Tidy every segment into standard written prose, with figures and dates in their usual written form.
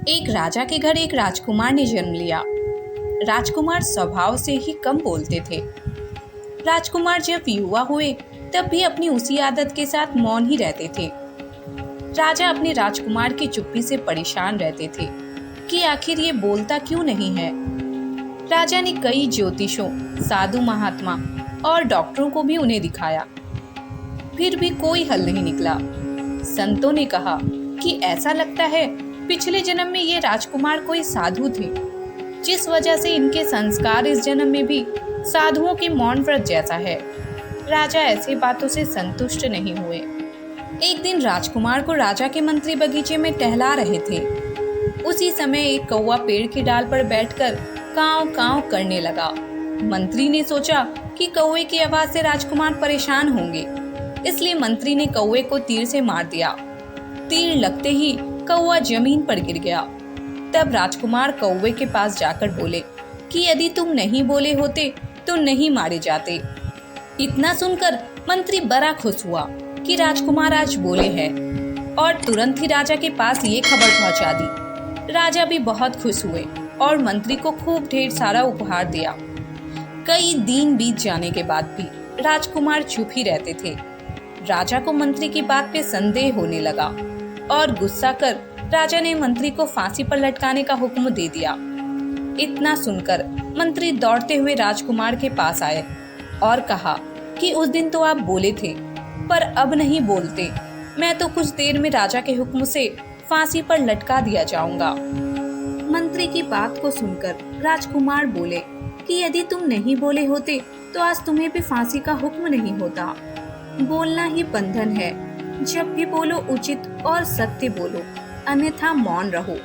एक राजा के घर एक राजकुमार ने जन्म लिया। राजकुमार स्वभाव से ही कम बोलते थे। राजकुमार जब युवा हुए तब भी अपनी उसी आदत के साथ मौन ही रहते थे। राजा अपने राजकुमार की चुप्पी से परेशान रहते थे कि आखिर ये बोलता क्यों नहीं है। राजा ने कई ज्योतिषों, साधु महात्मा और डॉक्टरों को भी उन्हें दिखाया, फिर भी कोई हल नहीं निकला। संतों ने कहा कि ऐसा लगता है पिछले जन्म में ये राजकुमार कोई साधु थे, जिस वजह से इनके संस्कार इस जन्म में भी साधुओं के मौन व्रत जैसा है। राजा ऐसी बातों से संतुष्ट नहीं हुए। एक दिन राजकुमार को राजा के मंत्री बगीचे में टहला रहे थे। उसी समय एक कौवा पेड़ की डाल पर बैठकर कांव कांव करने लगा। मंत्री ने सोचा कि कौवे की आवाज से राजकुमार परेशान होंगे, इसलिए मंत्री ने कौवे को तीर से मार दिया। तीर लगते ही कौवा जमीन पर गिर गया। तब राजकुमार कौवे के पास जाकर बोले कि यदि तुम नहीं बोले होते तो नहीं मारे जाते। इतना सुनकर मंत्री बड़ा खुश हुआ कि राजकुमार आज बोले हैं और तुरंत ही राजा के पास ये खबर पहुंचा दी। राजा भी बहुत खुश हुए और मंत्री को खूब ढेर सारा उपहार दिया। कई दिन बीत जाने के बाद भी राजकुमार चुप ही रहते थे। राजा को मंत्री की बात पे संदेह होने लगा और गुस्सा कर राजा ने मंत्री को फांसी पर लटकाने का हुक्म दे दिया। इतना सुनकर मंत्री दौड़ते हुए राजकुमार के पास आए और कहा कि उस दिन तो आप बोले थे, पर अब नहीं बोलते। मैं तो कुछ देर में राजा के हुक्म से फांसी पर लटका दिया जाऊंगा। मंत्री की बात को सुनकर राजकुमार बोले कि यदि तुम नहीं बोले होते तो आज तुम्हें भी फांसी का हुक्म नहीं होता। बोलना ही बंधन है। जब भी बोलो उचित और सत्य बोलो, अन्यथा मौन रहो।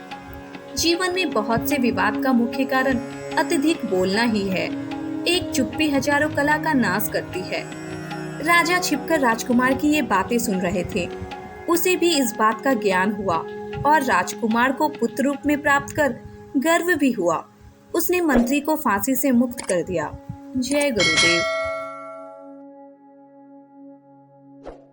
जीवन में बहुत से विवाद का मुख्य कारण अत्यधिक बोलना ही है। एक चुप्पी हजारों कला का नाश करती है। राजा छिपकर राजकुमार की ये बातें सुन रहे थे। उसे भी इस बात का ज्ञान हुआ और राजकुमार को पुत्र रूप में प्राप्त कर गर्व भी हुआ। उसने मंत्री को फांसी से मुक्त कर दिया। जय गुरुदेव।